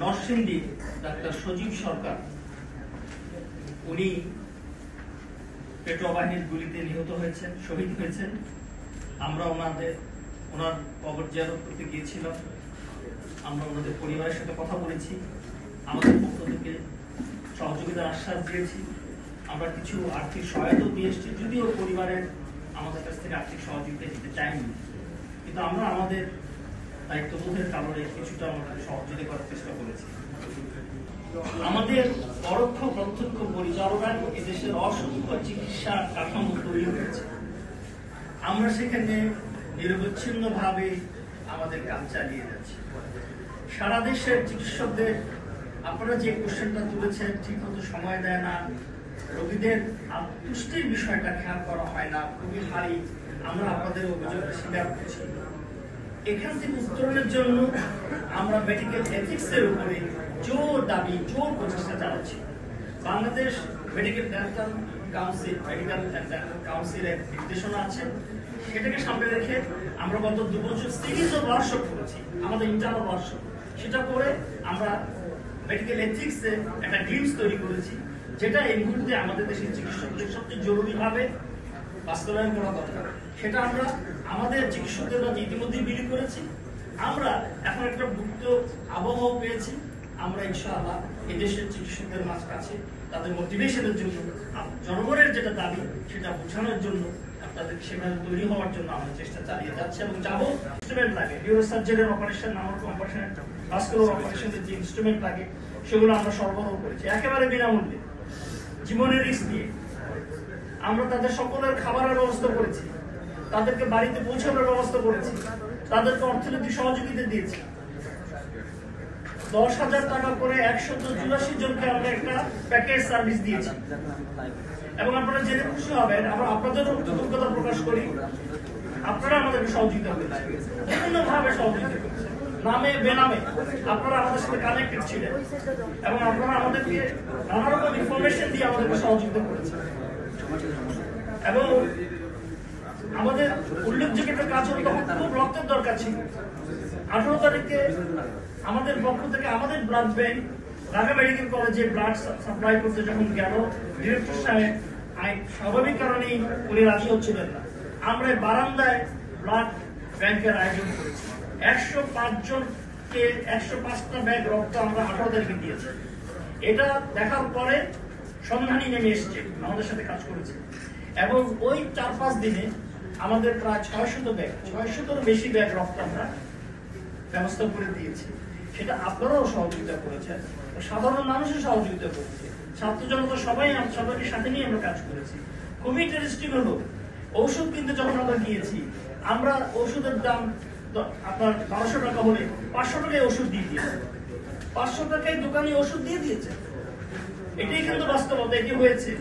Narsingdi doctor সজীব সরকার উনি পেট্রোবাহিনীর গুলিতে নিহত হয়েছেন, শহীদ হয়েছেন। আমরা ওনার কবর জিয়ারত করতে গিয়েছিলাম। আমরা ওনাদের পরিবারের সাথে কথা বলেছি, আমাদের পক্ষ থেকে সহযোগিতার আশ্বাস দিয়েছি। আমরা কিছু আর্থিক সহায়তা দিয়ে এসেছি, যদিও পরিবারের আমাদের কাছ থেকে আর্থিক সহযোগিতা দিতে চাইনি, কিন্তু আমরা আমাদের দায়িত্ববোধের কারণে কিছুটা আমরা সহযোগিতা করার চেষ্টা করেছি। আমাদের পরোক্ষ প্রত্যক্ষ পরিচালনায় এদেশের অসংখ্য চিকিৎসা কাঠামো তৈরি হয়েছে। আমরা সেখানে নিরবচ্ছিন্নভাবে আমাদের কাজ চালিয়ে যাচ্ছি। সারা দেশের চিকিৎসকদের আপনারা যে কোশ্চেনটা তুলেছেন, ঠিক মতো সময় দেয় না, রোগীদের তুষ্টির বিষয়টা খেয়াল করা হয় না, খুবই হারি। আমরা আপনাদের অভিযোগ স্বীকার করছি। এখান থেকে উত্তরণের জন্য আমরা মেডিকেল এথিক্সের উপরে জোর দাবি, জোর প্রচেষ্টা চালাচ্ছি। বাংলাদেশ মেডিকেল ডেন্টাল কাউন্সিলের নির্দেশনা আছে, সেটাকে সামনে রেখে আমরা গত 2 বছর সিরিজ অফ ওয়ার্কশপ করেছি, আমাদের ইন্টারনাল ওয়ার্কশপ। সেটা করে আমরা মেডিকেল এথিক্সে একটা গ্লিমস তৈরি করেছি, যেটা এই মুহূর্তে আমাদের দেশের চিকিৎসকদের সবচেয়ে জরুরিভাবে বাস্তবায়ন করা দরকার। সেটা আমরা আমাদের চিকিৎসকদের মাঝে ইতিমধ্যেই বিলি করেছি। আমরা এখন একটা মুক্ত আবহাওয়া পেয়েছি। আমরা ইনশাআল্লাহ এই দেশের চিকিৎসকদের কাছে তাদের মোটিভেশনের জন্য, জনগণের যেটা দাবি সেটা বোঝানোর জন্য, তাদের সেখানে তৈরি হওয়ার জন্য আমরা চেষ্টা চালিয়ে যাচ্ছি এবং যাবো। ইনস্ট্রুমেন্ট লাগে, নিউরোসার্জারির অপারেশন, আমার অপারেশন, ভাস্কুলার অপারেশনের যে ইনস্ট্রুমেন্ট লাগে সেগুলো আমরা সরবরাহ করেছি একেবারে বিনামূল্যে, জীবনের রিস্ক দিয়ে। আমরা তাদের সকলের খাবারের ব্যবস্থা করেছি, তাদেরকে বাড়িতে পৌঁছানোর ব্যবস্থা করেছি, তাদেরকে অর্থনৈতিক সহযোগিতা দিয়েছি। 10,000 টাকা করে 184 জনকে আমরা একটা প্যাকেজ সার্ভিস দিয়েছি। এবং আপনারা জেনে খুশি হবেন, আমরা আপনাদেরও কৃতজ্ঞতা প্রকাশ করি, আপনারা আমাদেরকে সহযোগিতা করেছেন, বিভিন্ন ভাবে সহযোগিতা করেছেন, নামে বেনামে আপনারা আমাদের সাথে কানেক্টেড ছিলেন এবং আপনারা আমাদেরকে নানা রকম ইনফরমেশন দিয়ে আমাদেরকে সহযোগিতা করেছেন। এবং আমাদের উল্লেখযোগ্য একটা কাজ হলো, তখন খুব রক্তের দরকার ছিল। 18 তারিখে আমাদের পক্ষ থেকে আমাদের ব্লাড ব্যাংক ঢাকা মেডিকেল কলেজে ব্লাড সাপ্লাই করতে যখন গেল, ডিরেক্টর সাহেব স্বাভাবিক কারণেই উনি রাজি হচ্ছিলেন না। আমরা বারান্দায় ব্লাড ব্যাংকের আয়োজন করেছি। 105 জনকে 105টা ব্যাগ রক্ত আমরা 18 তারিখে দিয়েছি। এটা দেখার পরে সন্ধানী নেমে এসছে, আমাদের সাথে কাজ করেছে এবং ওই 4-5 দিনে আমাদের প্রায় 600 ব্যাগ, 600-এর বেশি ব্যাগ রক্ত আমরা ব্যবস্থা করে দিয়েছি। সেটা আপনারাও সহযোগিতা করেছেন, সাধারণ মানুষের সহযোগিতা করেছে, ছাত্র জনতা সবাইকে সাথে নিয়ে আমরা কাজ করেছি। খুবই ইন্টারেস্টিং হলো, ঔষধ কিনতে যখন আমরা গিয়েছি, আমরা ওষুধের দাম আপনার 1200 টাকা হলে 500 টাকায় ওষুধ দিয়ে দিয়েছে, 500 টাকায় দোকানে ওষুধ দিয়ে দিয়েছে। এটাই কিন্তু বাস্তবতা, এটি হয়েছে।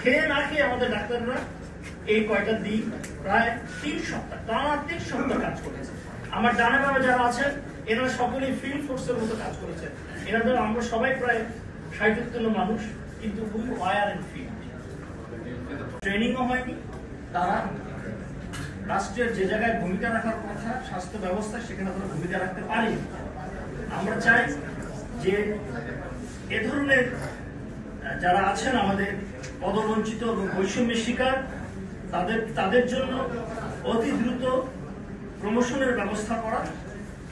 খেয়ে না খেয়ে আমাদের ডাক্তাররা এই কয়টা দিন প্রায় 3 সপ্তাহ, টানা 3 সপ্তাহ কাজ করেছে। আমার ডানে বামে যারা আছেন এনারা সকলেই ফিল্ড ফোর্সের মতো কাজ করেছেন। এনাদের আমরা সবাই প্রায় 60 মানুষ, কিন্তু খুবই ওয়ার এন্ড ফিল্ড, ট্রেনিংও হয়নি। তারা রাষ্ট্রের যে জায়গায় ভূমিকা রাখার কথা স্বাস্থ্য ব্যবস্থা, সেখানে তারা ভূমিকা রাখতে পারেনি। আমরা চাই যে এ ধরনের যারা আছেন আমাদের পদবঞ্চিত এবং বৈষম্যের শিকার, তাদের জন্য অতি দ্রুত প্রমোশনের ব্যবস্থা করা,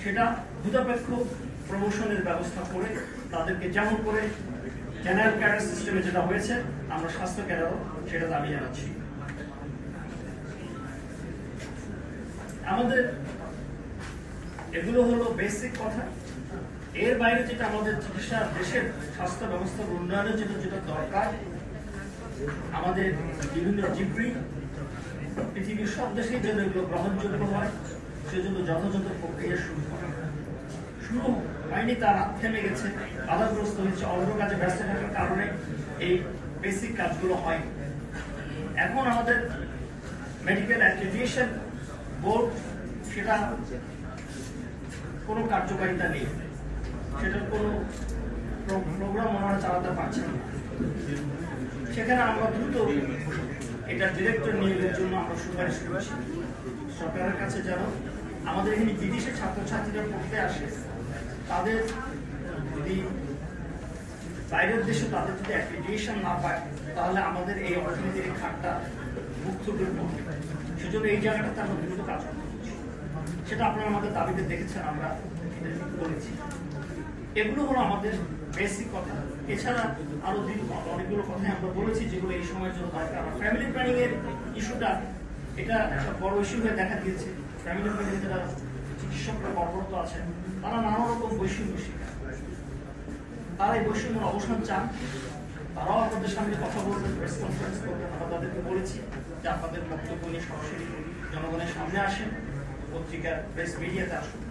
সেটা দ্রুতাপেক্ষ প্রমোশনের ব্যবস্থা করে তাদেরকে, যেমন করে জেনারেল ক্যাডার সিস্টেমে যেটা হয়েছে, আমরা স্বাস্থ্য ক্যাডারও সেটা দাবি জানাচ্ছি। আমাদের এগুলো হলো বেসিক কথা। এর বাইরে যেটা আমাদের চিকিৎসা, দেশের স্বাস্থ্য ব্যবস্থার উন্নয়নের জন্য যেটা দরকার, আমাদের বিভিন্ন জিপি পৃথিবীর সব দেশেই যেন এগুলো গ্রহণযোগ্য হয়, সেজন্য যথাযথ প্রক্রিয়া শুরু হয়নি, তার হাত থেমে গেছে, বাধাগ্রস্ত হয়েছে, অন্য কাজে ব্যস্ত থাকার কারণে এই বেসিক কাজগুলো হয়নি। এখন আমাদের মেডিকেল অ্যাক্রিডিটেশন বোর্ড, সেটা কোনো কার্যকারিতা নেই, সেটার কোনো প্রোগ্রাম ওনারা চালাতে পারছেন না। সেখানে আমরা দ্রুত এটা ডিরেক্টর নিয়োগের জন্য আমরা সুপারিশ করছি সরকারের কাছে, যেন আমাদের এখানে বিদেশি ছাত্রছাত্রীরা পড়তে আসে, তাদের যদি বাইরের দেশে তাদের যদি অ্যাক্রিডিটেশন না পায় তাহলে আমাদের এই অর্থনীতির এই খাতটা মুক্ত করে পড়বে। সেজন্য এই জায়গাটাতে আমরা দ্রুত কাজ করতে হচ্ছে, সেটা আপনারা আমাদের দাবিতে দেখেছেন, আমরা বলেছি। এগুলো হলো আমাদের বেসিক কথা। এছাড়া আরো অনেকগুলো কথাই আমরা বলেছি যেগুলো এই সময়ের জন্য দরকার। ফ্যামিলি প্ল্যানিং এর ইস্যুটা এটা একটা বড় ইস্যু হয়ে দেখা দিয়েছে। ফ্যামিলি প্ল্যানিং যারা চিকিৎসকরা কর্মরত আছেন তারা নানা রকম বৈষম্য শিকার, তারা এই বৈষম্যের অবসান চান, তারাও আপনাদের সামনে কথা বলবেন, প্রেস কনফারেন্স করবেন। আমরা তাদেরকে বলেছি যে আপনাদের বক্তব্য নিয়ে সরাসরি জনগণের সামনে আসেন, পত্রিকা প্রেস মিডিয়াতে আসুন।